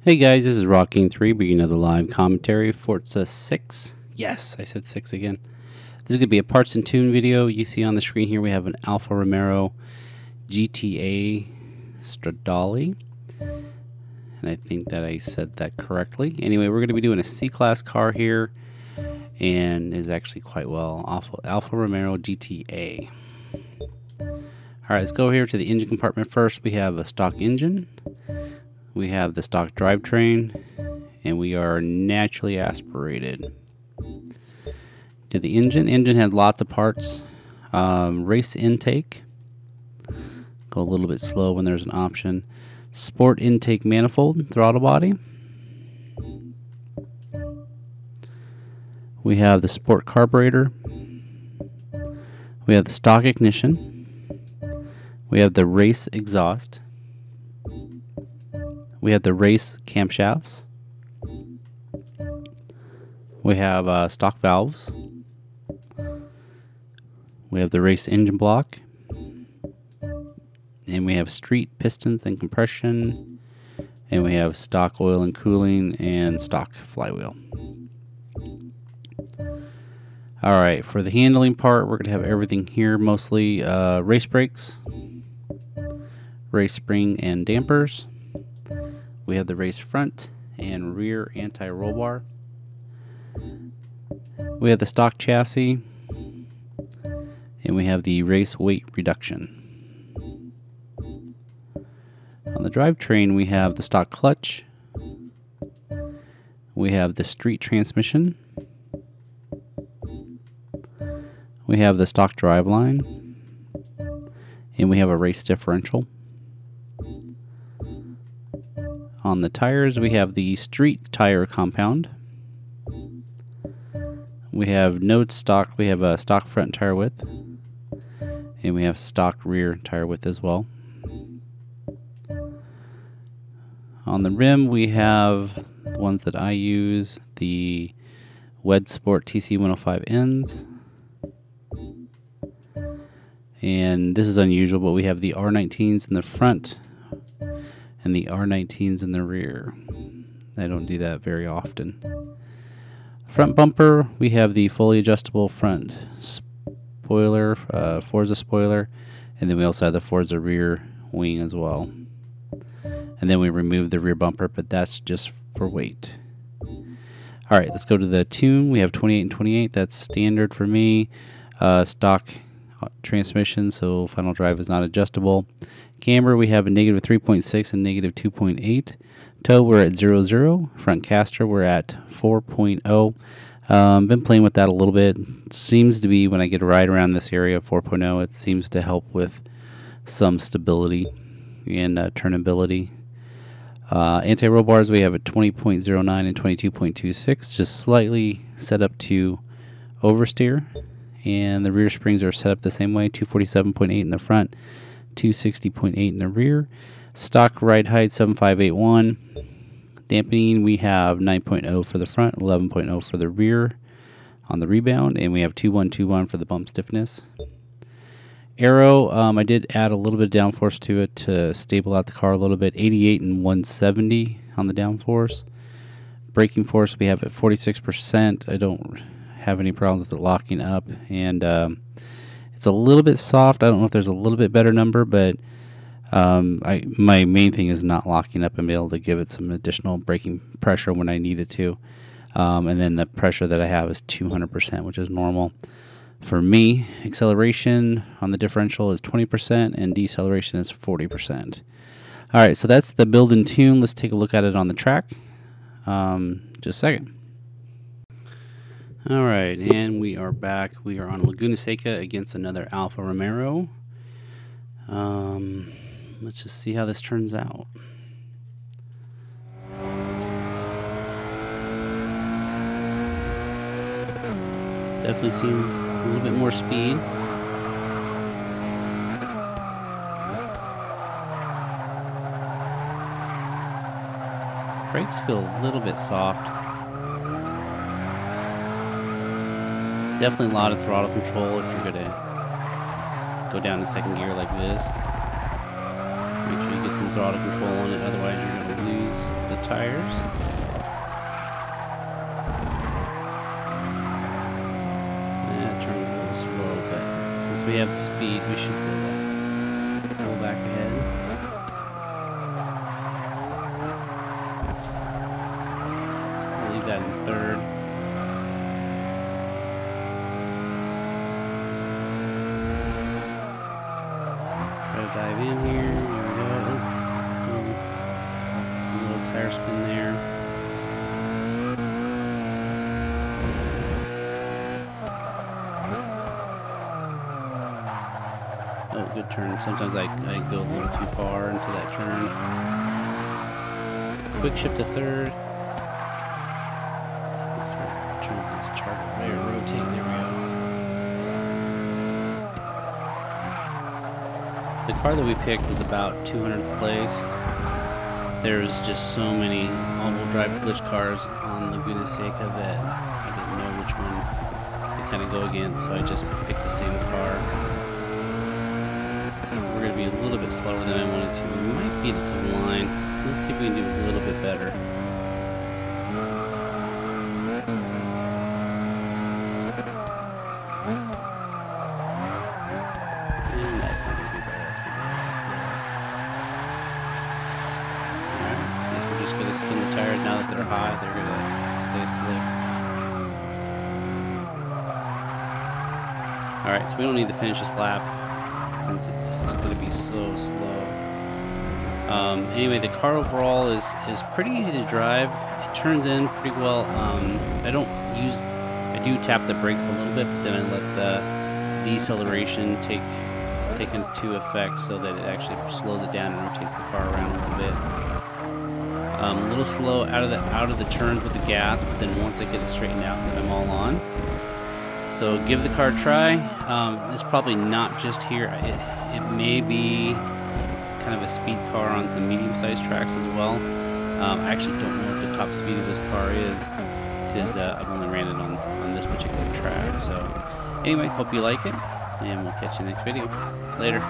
Hey guys, this is Rocking3 bringing another live commentary, Forza 6. Yes, I said 6 again. This is going to be a parts and tune video. You see on the screen here we have an Alfa Romeo GTA Stradale. And I think that I said that correctly. Anyway, we're going to be doing a C-Class car here. And is actually quite well. Alfa Romeo GTA. Alright, let's go here to the engine compartment first. We have a stock engine. We have the stock drivetrain, and we are naturally aspirated. To the engine. Engine has lots of parts. Race intake. Go a little bit slow when there's an option. Sport intake manifold, throttle body. We have the sport carburetor. We have the stock ignition. We have the race exhaust. We have the race camshafts. We have stock valves. We have the race engine block. And we have street pistons and compression. And we have stock oil and cooling and stock flywheel. Alright, for the handling part, we're going to have everything here, mostly race brakes, race spring and dampers. We have the race front and rear anti-roll bar. We have the stock chassis. And we have the race weight reduction. On the drivetrain, we have the stock clutch. We have the street transmission. We have the stock driveline. And we have a race differential. On the tires, we have the street tire compound. We have node stock. We have a stock front tire width. And we have stock rear tire width as well. On the rim, we have the ones that I use, the Wed Sport TC105Ns. And this is unusual, but we have the R19s in the front and the R19s in the rear. I don't do that very often. Front bumper, we have the fully adjustable front spoiler, Forza spoiler, and then we also have the Forza rear wing as well. And then we remove the rear bumper, but that's just for weight. Alright, let's go to the tune. We have 28 and 28, that's standard for me. Stock transmission, so final drive is not adjustable. Camber, we have a negative 3.6 and negative 2.8. Tow, we're at 0.0. Front caster, we're at 4.0. Been playing with that a little bit. It seems to be, when I get a ride around this area, 4.0, it seems to help with some stability and turnability. Anti-roll bars, we have at 20.09 and 22.26, just slightly set up to oversteer. And the rear springs are set up the same way, 247.8 in the front, 260.8 in the rear. Stock ride height 7581. Dampening, we have 9.0 for the front, 11.0 for the rear on the rebound, and we have 2121 for the bump stiffness. Aero, I did add a little bit of downforce to it to stable out the car a little bit, 88 and 170 on the downforce. Braking force, we have at 46%. I don't have any problems with it locking up, and it's a little bit soft. I don't know if there's a little bit better number, but my main thing is not locking up and be able to give it some additional braking pressure when I need it to. And then the pressure that I have is 200%, which is normal for me. Acceleration on the differential is 20% and deceleration is 40%. Alright, so that's the build and tune. Let's take a look at it on the track. Just a second. Alright, and we are back. We are on Laguna Seca against another Alfa Romeo. Let's just see how this turns out. Definitely seeing a little bit more speed. Brakes feel a little bit soft. Definitely a lot of throttle control if you're going to go down to second gear like this. Make sure you get some throttle control on it, otherwise you're going to lose the the tires. That turn's a little slow, but since we have the speed, we should be able to pull back ahead. I'll leave that in third. Try to dive in here. Here we go. A little tire spin there. Oh, good turn. Sometimes I go a little too far into that turn. Quick shift to third. Turn this chart away or rotate. There we go. The car that we picked was about 200th place. There's just so many all-wheel drive glitch cars on Laguna Seca that I didn't know which one to kind of go against, so I just picked the same car. So we're going to be a little bit slower than I wanted to. We might beat it to the line. Let's see if we can do a little bit better. And that's not going to be better. That's going to be slower. Alright, I guess we're just going to spin the tires now that they're high. They're going to stay slick. Alright, so we don't need to finish this lap, since it's going to be so slow. Anyway, the car overall is pretty easy to drive. It turns in pretty well. I do tap the brakes a little bit, but then I let the deceleration take into effect so that it actually slows it down and rotates the car around a little bit. A little slow out of the turns with the gas, but then once I get it straightened out, then I'm all on. So give the car a try. It's probably not just here. It may be kind of a speed car on some medium-sized tracks as well. I actually don't know what the top speed of this car is, because I've only ran it on this particular track. So anyway, hope you like it, and we'll catch you next video. Later.